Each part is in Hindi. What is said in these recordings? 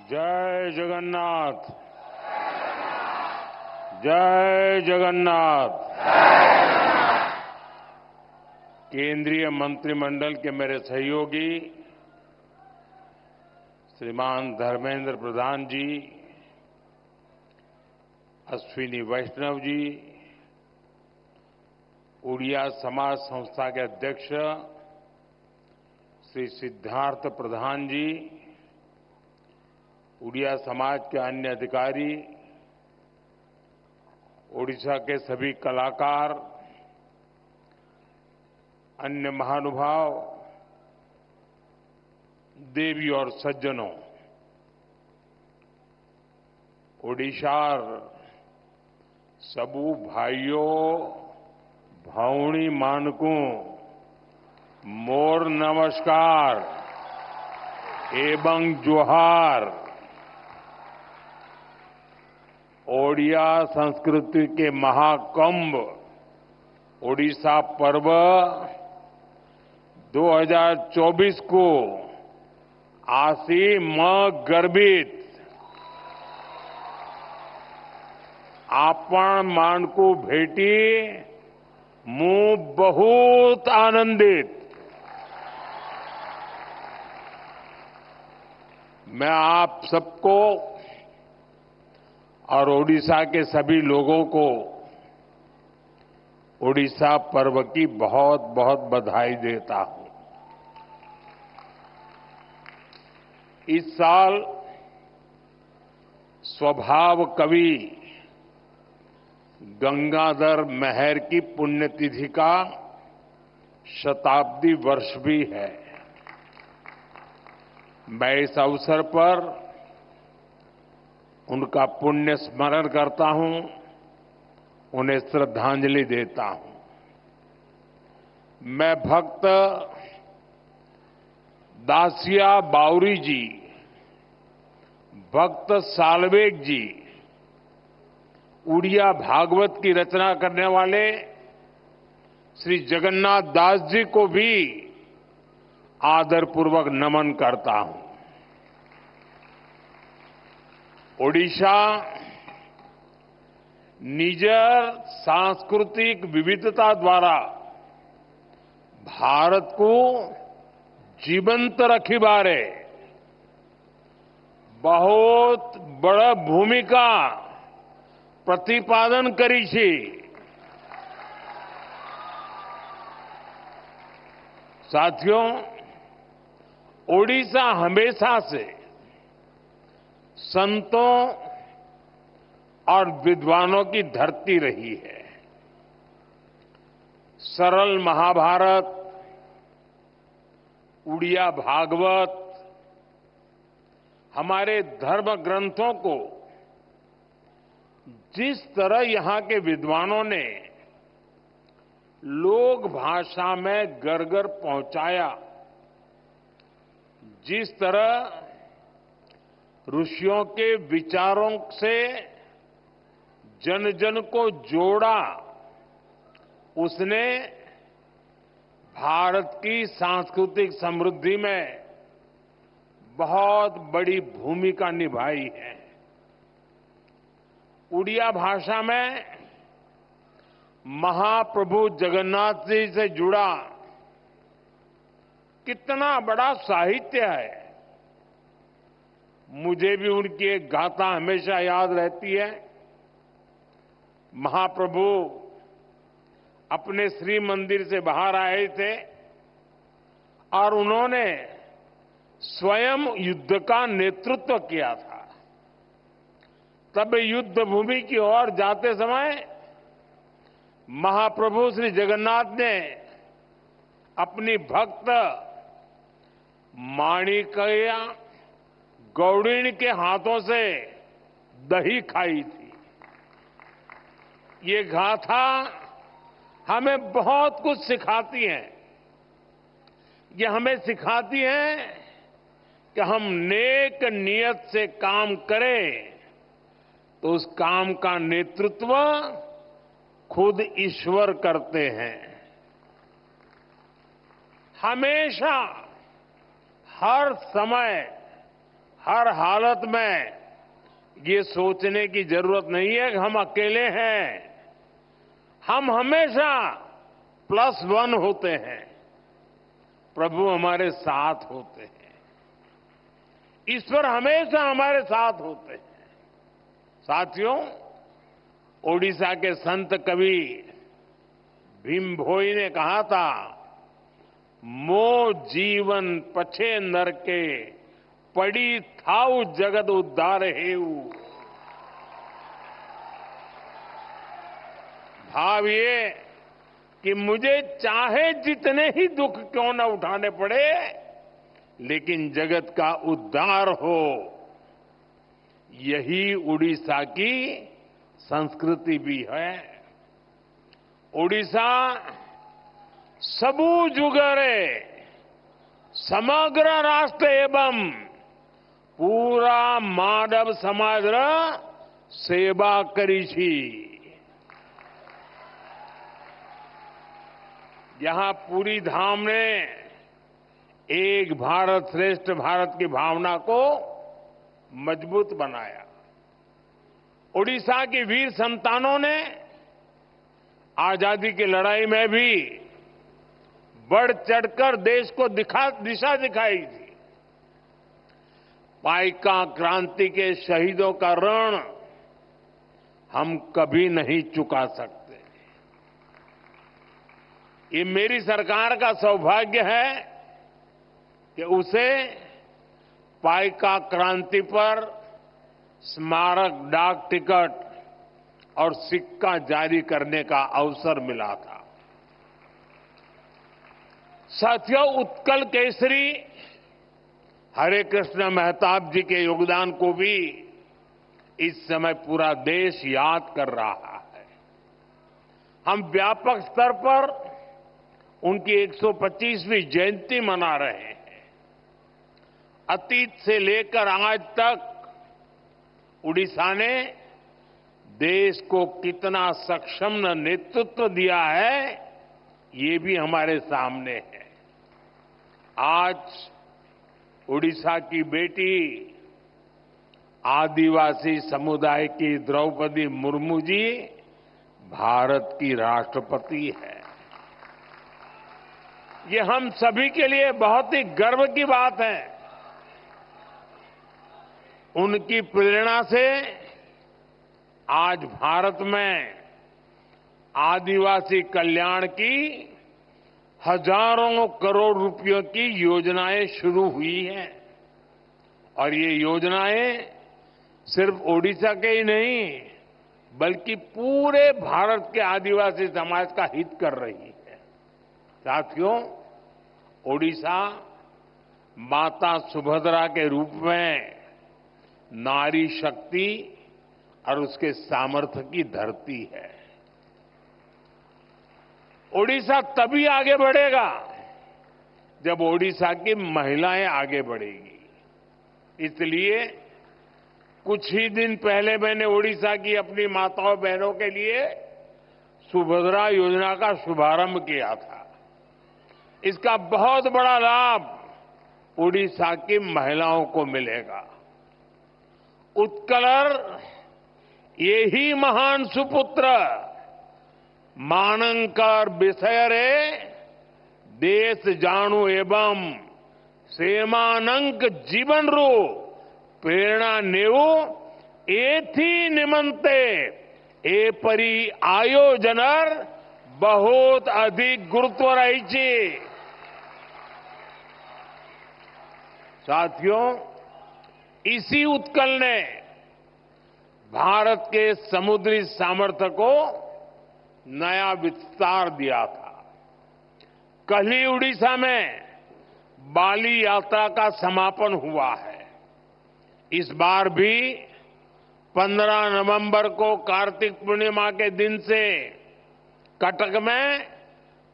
जय जगन्नाथ। जय जगन्नाथ। केंद्रीय मंत्रिमंडल के मेरे सहयोगी श्रीमान धर्मेंद्र प्रधान जी, अश्विनी वैष्णव जी, उड़िया समाज संस्था के अध्यक्ष श्री सिद्धार्थ प्रधान जी, उड़िया समाज के अन्य अधिकारी, ओडिशा के सभी कलाकार, अन्य महानुभाव, देवी और सज्जनों, ओडिशार सबू भाइयों भावनी मानकू मोर नमस्कार एवं जोहार। ओडिया संस्कृति के महाकुंभ ओडिशा पर्व 2024 को आसी म गर्भित आपण मानकू भेटी मु बहुत आनंदित। मैं आप सबको और ओडिशा के सभी लोगों को ओडिशा पर्व की बहुत बहुत बधाई देता हूं। इस साल स्वभाव कवि गंगाधर मेहर की पुण्यतिथि का शताब्दी वर्ष भी है। मैं इस अवसर पर उनका पुण्य स्मरण करता हूं, उन्हें श्रद्धांजलि देता हूं। मैं भक्त दासिया बावरी जी, भक्त सालवेग जी, उड़िया भागवत की रचना करने वाले श्री जगन्नाथ दास जी को भी आदरपूर्वक नमन करता हूं। ओडिशा निजर सांस्कृतिक विविधता द्वारा भारत को जीवंत रखी बारे बहुत बड़ा भूमिका प्रतिपादन करी छी। साथियों, ओडिशा हमेशा से संतों और विद्वानों की धरती रही है। सरल महाभारत, उड़िया भागवत हमारे धर्म ग्रंथों को जिस तरह यहां के विद्वानों ने लोक भाषा में घर घर पहुंचाया, जिस तरह ऋषियों के विचारों से जन जन को जोड़ा, उसने भारत की सांस्कृतिक समृद्धि में बहुत बड़ी भूमिका निभाई है। उड़िया भाषा में महाप्रभु जगन्नाथ जी से जुड़ा कितना बड़ा साहित्य है। मुझे भी उनकी एक गाथा हमेशा याद रहती है। महाप्रभु अपने श्री मंदिर से बाहर आए थे और उन्होंने स्वयं युद्ध का नेतृत्व किया था। तब युद्ध भूमि की ओर जाते समय महाप्रभु श्री जगन्नाथ ने अपनी भक्त माणिक्या गौड़िण के हाथों से दही खाई थी। ये गाथा हमें बहुत कुछ सिखाती है। ये हमें सिखाती है कि हम नेक नियत से काम करें तो उस काम का नेतृत्व खुद ईश्वर करते हैं। हमेशा, हर समय, हर हालत में ये सोचने की जरूरत नहीं है कि हम अकेले हैं। हम हमेशा +1 होते हैं। प्रभु हमारे साथ होते हैं। ईश्वर हमेशा हमारे साथ होते हैं। साथियों, ओडिशा के संत कवि भीम भोई ने कहा था, मो जीवन पछे नर के, पड़ी थाउ जगत उद्धार हेऊ। भाव ये कि मुझे चाहे जितने ही दुख क्यों न उठाने पड़े, लेकिन जगत का उद्धार हो, यही उड़ीसा की संस्कृति भी है। ओडिशा सबू जुगरे समग्र राष्ट्र एवं पूरा मानव समाज सेवा करी छी। यहां पूरी धाम ने एक भारत श्रेष्ठ भारत की भावना को मजबूत बनाया। ओडिशा की वीर संतानों ने आजादी की लड़ाई में भी बढ़ चढ़कर देश को दिशा दिखाई थी। पाइका क्रांति के शहीदों का ऋण हम कभी नहीं चुका सकते। ये मेरी सरकार का सौभाग्य है कि उसे पाइका क्रांति पर स्मारक डाक टिकट और सिक्का जारी करने का अवसर मिला था। साथियों, उत्कल केसरी हरे कृष्ण मेहताब जी के योगदान को भी इस समय पूरा देश याद कर रहा है। हम व्यापक स्तर पर उनकी 125वीं जयंती मना रहे हैं। अतीत से लेकर आज तक उड़ीसा ने देश को कितना सक्षम नेतृत्व दिया है, ये भी हमारे सामने है। आज उड़ीसा की बेटी आदिवासी समुदाय की द्रौपदी मुर्मू जी भारत की राष्ट्रपति है। ये हम सभी के लिए बहुत ही गर्व की बात है। उनकी प्रेरणा से आज भारत में आदिवासी कल्याण की हजारों करोड़ रुपयों की योजनाएं शुरू हुई हैं। और ये योजनाएं सिर्फ ओडिशा के ही नहीं, बल्कि पूरे भारत के आदिवासी समाज का हित कर रही है। साथियों, ओडिशा माता सुभद्रा के रूप में नारी शक्ति और उसके सामर्थ्य की धरती है। ओडिशा तभी आगे बढ़ेगा जब ओडिशा की महिलाएं आगे बढ़ेगी। इसलिए कुछ ही दिन पहले मैंने ओडिशा की अपनी माताओं बहनों के लिए सुभद्रा योजना का शुभारंभ किया था। इसका बहुत बड़ा लाभ ओडिशा की महिलाओं को मिलेगा। उत्कलर ये ही महान सुपुत्र मानंकर विषयरे देश जाणु एवं सेमानंक जीवन रू प्रेरणा नेऊ एथी निमंते ए परी आयोजनर बहुत अधिक गुरुत्व रही छी। साथियों, इसी उत्कल ने भारत के समुद्री सामर्थ्य को नया विस्तार दिया था। कल ही उड़ीसा में बाली यात्रा का समापन हुआ है। इस बार भी 15 नवंबर को कार्तिक पूर्णिमा के दिन से कटक में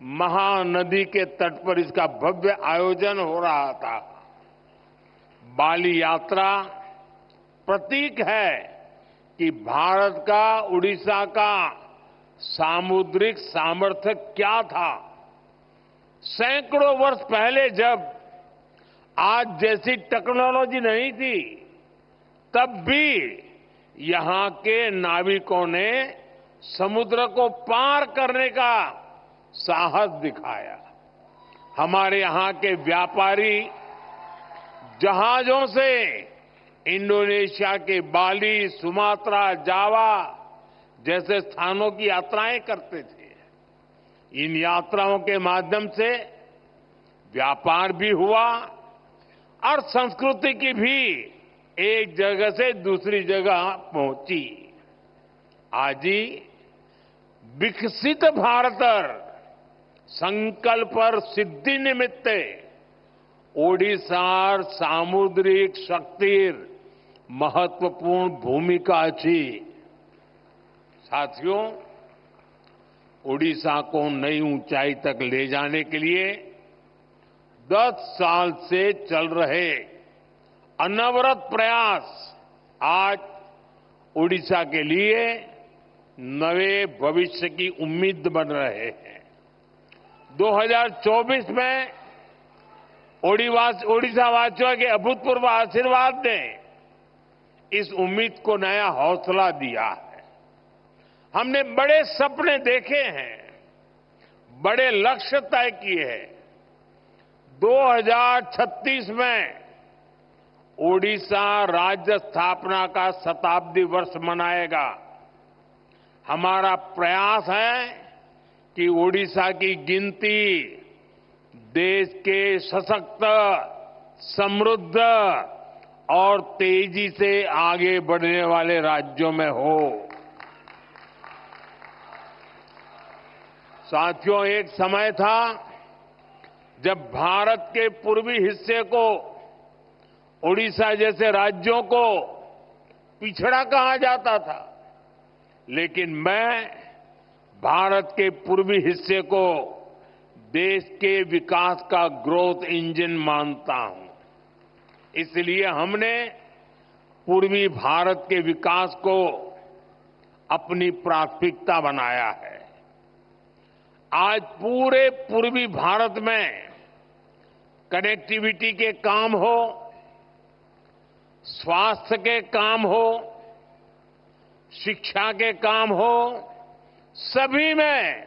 महानदी के तट पर इसका भव्य आयोजन हो रहा था। बाली यात्रा प्रतीक है कि भारत का उड़ीसा का सामुद्रिक सामर्थ्य क्या था। सैकड़ों वर्ष पहले जब आज जैसी टेक्नोलॉजी नहीं थी, तब भी यहां के नाविकों ने समुद्र को पार करने का साहस दिखाया। हमारे यहां के व्यापारी जहाजों से इंडोनेशिया के बाली, सुमात्रा, जावा जैसे स्थानों की यात्राएं करते थे। इन यात्राओं के माध्यम से व्यापार भी हुआ और संस्कृति की भी एक जगह से दूसरी जगह पहुंची। आज ही विकसित भारत संकल्प सिद्धि निमित्त ओडिशार सामुद्रिक शक्तिर महत्वपूर्ण भूमिका अच्छी। साथियों, ओडिशा को नई ऊंचाई तक ले जाने के लिए 10 साल से चल रहे अनवरत प्रयास आज ओडिशा के लिए नए भविष्य की उम्मीद बन रहे हैं। 2024 में ओडिशा वासियों के अभूतपूर्व आशीर्वाद ने इस उम्मीद को नया हौसला दिया है। हमने बड़े सपने देखे हैं, बड़े लक्ष्य तय किए हैं। 2036 में ओडिशा राज्य स्थापना का शताब्दी वर्ष मनाएगा। हमारा प्रयास है कि ओडिशा की गिनती देश के सशक्त, समृद्ध और तेजी से आगे बढ़ने वाले राज्यों में हो। साथियों, एक समय था जब भारत के पूर्वी हिस्से को, ओडिशा जैसे राज्यों को पिछड़ा कहा जाता था, लेकिन मैं भारत के पूर्वी हिस्से को देश के विकास का ग्रोथ इंजन मानता हूं। इसलिए हमने पूर्वी भारत के विकास को अपनी प्राथमिकता बनाया है। आज पूरे पूर्वी भारत में कनेक्टिविटी के काम हो, स्वास्थ्य के काम हो, शिक्षा के काम हो, सभी में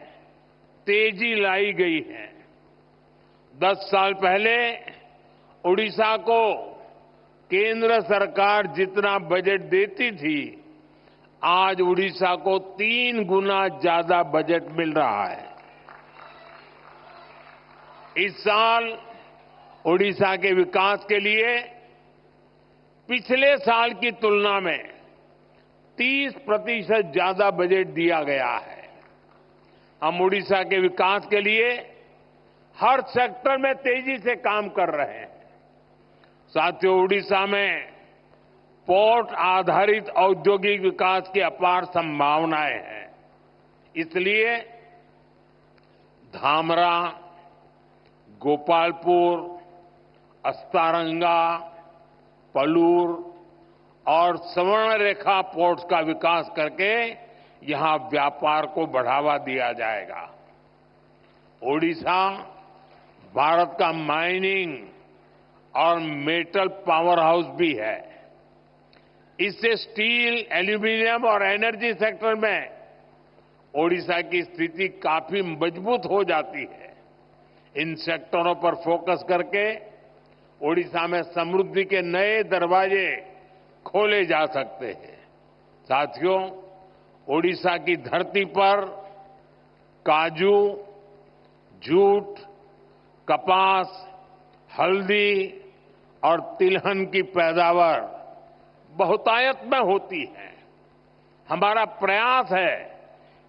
तेजी लाई गई है। 10 साल पहले ओडिशा को केंद्र सरकार जितना बजट देती थी, आज ओडिशा को 3 गुना ज्यादा बजट मिल रहा है। इस साल ओडिशा के विकास के लिए पिछले साल की तुलना में 30% ज्यादा बजट दिया गया है। हम ओडिशा के विकास के लिए हर सेक्टर में तेजी से काम कर रहे हैं। साथियों, ओडिशा में पोर्ट आधारित औद्योगिक विकास की अपार संभावनाएं हैं। इसलिए धामरा, गोपालपुर, अस्तारंगा, पलूर और स्वर्णरेखा पोर्ट्स का विकास करके यहां व्यापार को बढ़ावा दिया जाएगा। ओडिशा भारत का माइनिंग और मेटल पावर हाउस भी है। इससे स्टील, एल्यूमीनियम और एनर्जी सेक्टर में ओडिशा की स्थिति काफी मजबूत हो जाती है। इन सेक्टरों पर फोकस करके ओडिशा में समृद्धि के नए दरवाजे खोले जा सकते हैं। साथियों, ओडिशा की धरती पर काजू, जूट, कपास, हल्दी और तिलहन की पैदावार बहुतायत में होती है। हमारा प्रयास है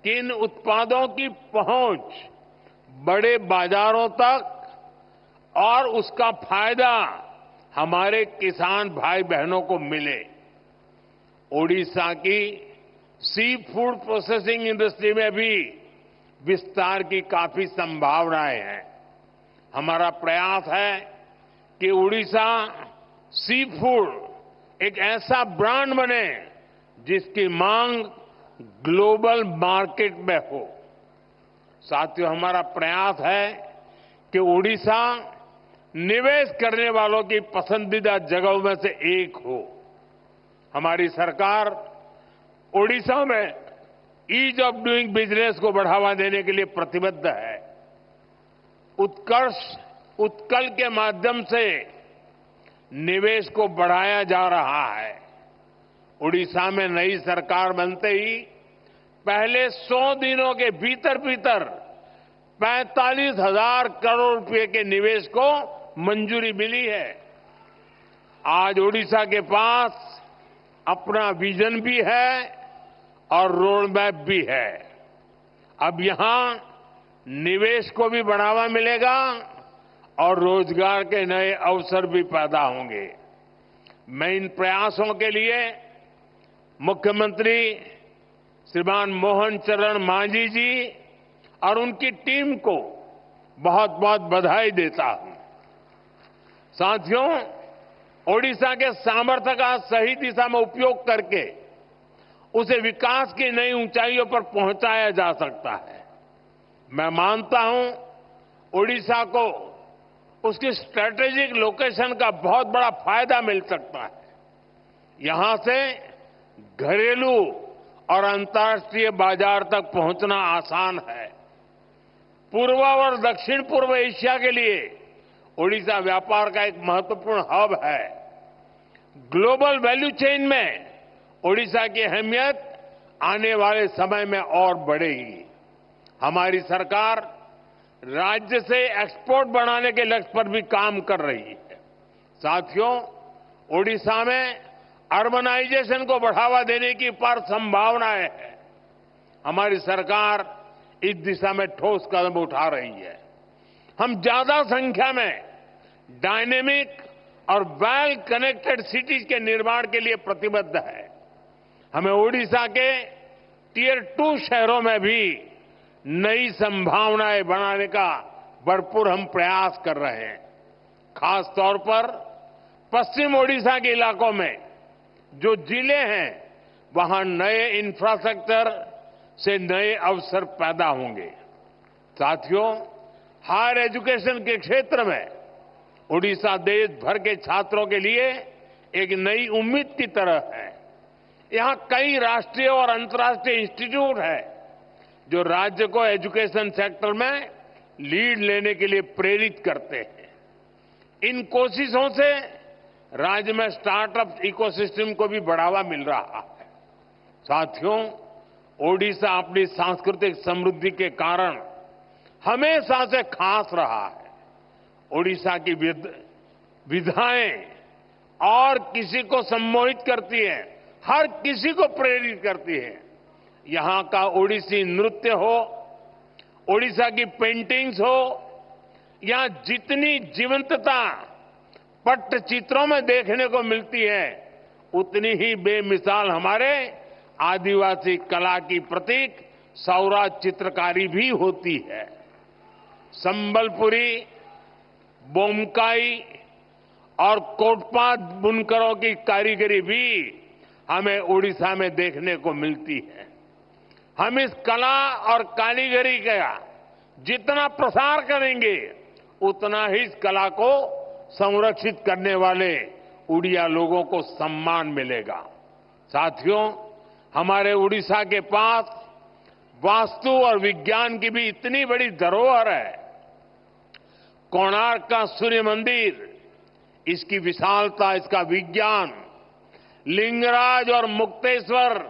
कि इन उत्पादों की पहुंच बड़े बाजारों तक और उसका फायदा हमारे किसान भाई बहनों को मिले। ओडिशा की सी फूड प्रोसेसिंग इंडस्ट्री में भी विस्तार की काफी संभावनाएं हैं। हमारा प्रयास है कि ओडिशा सी फूड एक ऐसा ब्रांड बने जिसकी मांग ग्लोबल मार्केट में हो। साथियों, हमारा प्रयास है कि ओडिशा निवेश करने वालों की पसंदीदा जगहों में से एक हो। हमारी सरकार ओडिशा में ईज ऑफ डूइंग बिजनेस को बढ़ावा देने के लिए प्रतिबद्ध है। उत्कल के माध्यम से निवेश को बढ़ाया जा रहा है। ओडिशा में नई सरकार बनते ही पहले 100 दिनों के भीतर भीतर 45,000 करोड़ रुपए के निवेश को मंजूरी मिली है। आज ओडिशा के पास अपना विजन भी है और रोड मैप भी है। अब यहां निवेश को भी बढ़ावा मिलेगा और रोजगार के नए अवसर भी पैदा होंगे। मैं इन प्रयासों के लिए मुख्यमंत्री श्रीमान मोहन चरण मांझी जी और उनकी टीम को बहुत बहुत बधाई देता हूं। साथियों, ओडिशा के सामर्थ्य का सही दिशा में उपयोग करके उसे विकास की नई ऊंचाइयों पर पहुंचाया जा सकता है। मैं मानता हूं ओडिशा को उसकी स्ट्रेटेजिक लोकेशन का बहुत बड़ा फायदा मिल सकता है। यहां से घरेलू और अंतर्राष्ट्रीय बाजार तक पहुंचना आसान है। पूर्व और दक्षिण पूर्व एशिया के लिए ओडिशा व्यापार का एक महत्वपूर्ण हब है। ग्लोबल वैल्यू चेन में ओडिशा की अहमियत आने वाले समय में और बढ़ेगी। हमारी सरकार राज्य से एक्सपोर्ट बढ़ाने के लक्ष्य पर भी काम कर रही है। साथियों, ओडिशा में अर्बनाइजेशन को बढ़ावा देने की अपार संभावनाएं हैं। हमारी सरकार इस दिशा में ठोस कदम उठा रही है। हम ज्यादा संख्या में डायनेमिक और वेल कनेक्टेड सिटीज के निर्माण के लिए प्रतिबद्ध है। हमें ओडिशा के टियर 2 शहरों में भी नई संभावनाएं बनाने का भरपूर हम प्रयास कर रहे हैं। खास तौर पर पश्चिम ओडिशा के इलाकों में जो जिले हैं, वहां नए इंफ्रास्ट्रक्चर से नए अवसर पैदा होंगे। साथियों, हायर एजुकेशन के क्षेत्र में ओडिशा देश भर के छात्रों के लिए एक नई उम्मीद की तरह है। यहां कई राष्ट्रीय और अंतर्राष्ट्रीय इंस्टीट्यूट हैं जो राज्य को एजुकेशन सेक्टर में लीड लेने के लिए प्रेरित करते हैं। इन कोशिशों से राज्य में स्टार्टअप इकोसिस्टम को भी बढ़ावा मिल रहा है। साथियों, ओडिशा अपनी सांस्कृतिक समृद्धि के कारण हमेशा से खास रहा है। ओडिशा की विधाएं और किसी को सम्मोहित करती है, हर किसी को प्रेरित करती है। यहां का ओडिसी नृत्य हो, ओडिशा की पेंटिंग्स हो, यहां जितनी जीवंतता पट्टचित्रों में देखने को मिलती है, उतनी ही बेमिसाल हमारे आदिवासी कला की प्रतीक सौराज चित्रकारी भी होती है। संबलपुरी, बोमकाई और कोटपात बुनकरों की कारीगरी भी हमें ओडिशा में देखने को मिलती है। हम इस कला और कारीगरी का जितना प्रसार करेंगे, उतना ही इस कला को संरक्षित करने वाले उड़िया लोगों को सम्मान मिलेगा। साथियों, हमारे ओडिशा के पास वास्तु और विज्ञान की भी इतनी बड़ी धरोहर है। कोणार्क का सूर्य मंदिर, इसकी विशालता, इसका विज्ञान, लिंगराज और मुक्तेश्वर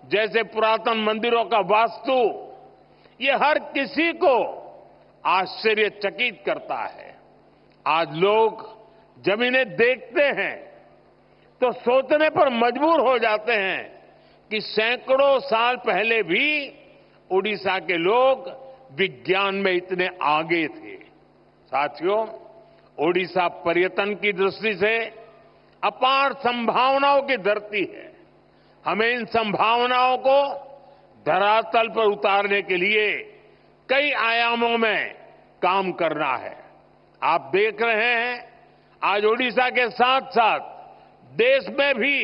जैसे पुरातन मंदिरों का वास्तु, ये हर किसी को आश्चर्यचकित करता है। आज लोग जब इन्हें देखते हैं तो सोचने पर मजबूर हो जाते हैं कि सैकड़ों साल पहले भी ओडिशा के लोग विज्ञान में इतने आगे थे। साथियों, ओडिशा पर्यटन की दृष्टि से अपार संभावनाओं की धरती है। हमें इन संभावनाओं को धरातल पर उतारने के लिए कई आयामों में काम करना है। आप देख रहे हैं, आज ओडिशा के साथ साथ देश में भी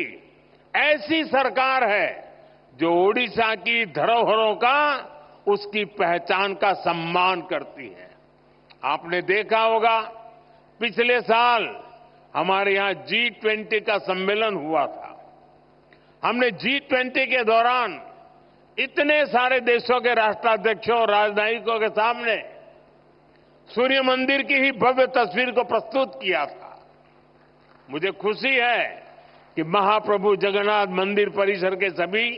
ऐसी सरकार है जो ओडिशा की धरोहरों का, उसकी पहचान का सम्मान करती है। आपने देखा होगा, पिछले साल हमारे यहां G20 का सम्मेलन हुआ था। हमने G20 के दौरान इतने सारे देशों के राष्ट्राध्यक्षों और राजनयिकों के सामने सूर्य मंदिर की ही भव्य तस्वीर को प्रस्तुत किया था। मुझे खुशी है कि महाप्रभु जगन्नाथ मंदिर परिसर के सभी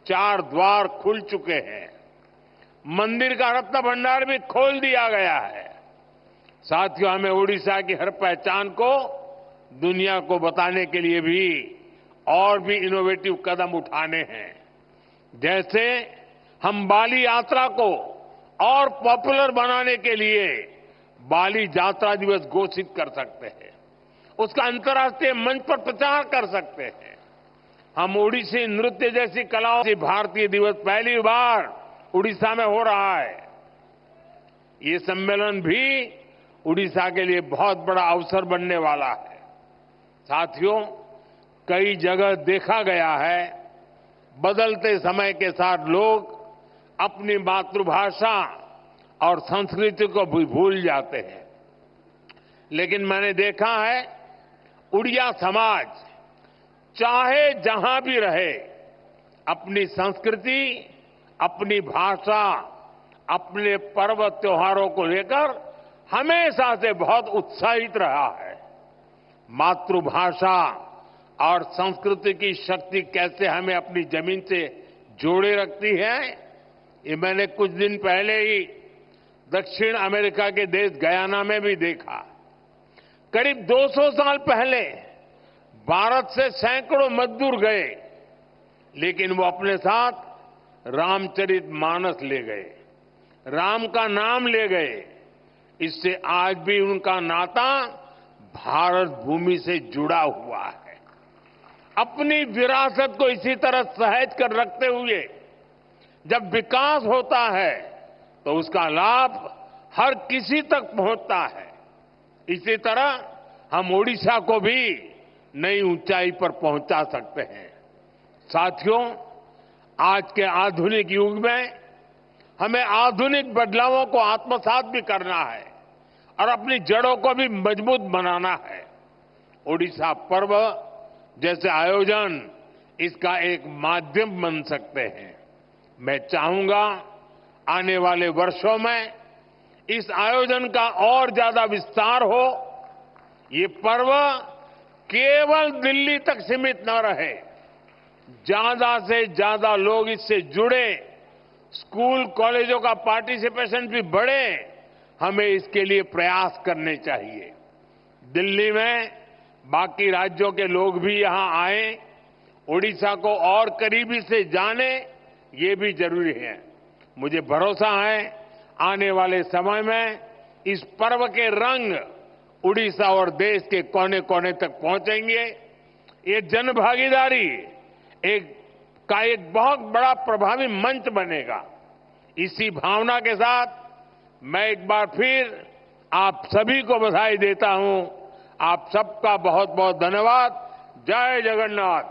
4 द्वार खुल चुके हैं। मंदिर का रत्न भंडार भी खोल दिया गया है। साथियों, हमें ओडिशा की हर पहचान को दुनिया को बताने के लिए भी और भी इनोवेटिव कदम उठाने हैं। जैसे हम बाली यात्रा को और पॉपुलर बनाने के लिए बाली यात्रा दिवस घोषित कर सकते हैं, उसका अंतर्राष्ट्रीय मंच पर प्रचार कर सकते हैं। हम ओडिसी नृत्य जैसी कलाओं से भारतीय दिवस पहली बार उड़ीसा में हो रहा है। ये सम्मेलन भी उड़ीसा के लिए बहुत बड़ा अवसर बनने वाला है। साथियों, कई जगह देखा गया है बदलते समय के साथ लोग अपनी मातृभाषा और संस्कृति को भी भूल जाते हैं, लेकिन मैंने देखा है उड़िया समाज चाहे जहां भी रहे अपनी संस्कृति, अपनी भाषा, अपने पर्व त्योहारों को लेकर हमेशा से बहुत उत्साहित रहा है। मातृभाषा और संस्कृति की शक्ति कैसे हमें अपनी जमीन से जोड़े रखती है, ये मैंने कुछ दिन पहले ही दक्षिण अमेरिका के देश गयाना में भी देखा। करीब 200 साल पहले भारत से सैकड़ों मजदूर गए, लेकिन वो अपने साथ रामचरितमानस ले गए, राम का नाम ले गए। इससे आज भी उनका नाता भारत भूमि से जुड़ा हुआ है। अपनी विरासत को इसी तरह सहेज कर रखते हुए जब विकास होता है तो उसका लाभ हर किसी तक पहुंचता है। इसी तरह हम ओडिशा को भी नई ऊंचाई पर पहुंचा सकते हैं। साथियों, आज के आधुनिक युग में हमें आधुनिक बदलावों को आत्मसात भी करना है और अपनी जड़ों को भी मजबूत बनाना है। ओडिशा पर्व जैसे आयोजन इसका एक माध्यम बन सकते हैं। मैं चाहूंगा आने वाले वर्षों में इस आयोजन का और ज्यादा विस्तार हो। ये पर्व केवल दिल्ली तक सीमित न रहे, ज्यादा से ज्यादा लोग इससे जुड़े, स्कूल कॉलेजों का पार्टिसिपेशन भी बढ़े। हमें इसके लिए प्रयास करने चाहिए। दिल्ली में बाकी राज्यों के लोग भी यहां आए, ओडिशा को और करीबी से जाने, ये भी जरूरी है। मुझे भरोसा है आने वाले समय में इस पर्व के रंग उड़ीसा और देश के कोने कोने तक पहुंचेंगे। ये जनभागीदारी एक बहुत बड़ा प्रभावी मंच बनेगा। इसी भावना के साथ मैं एक बार फिर आप सभी को बधाई देता हूं। आप सबका बहुत बहुत धन्यवाद। जय जगन्नाथ।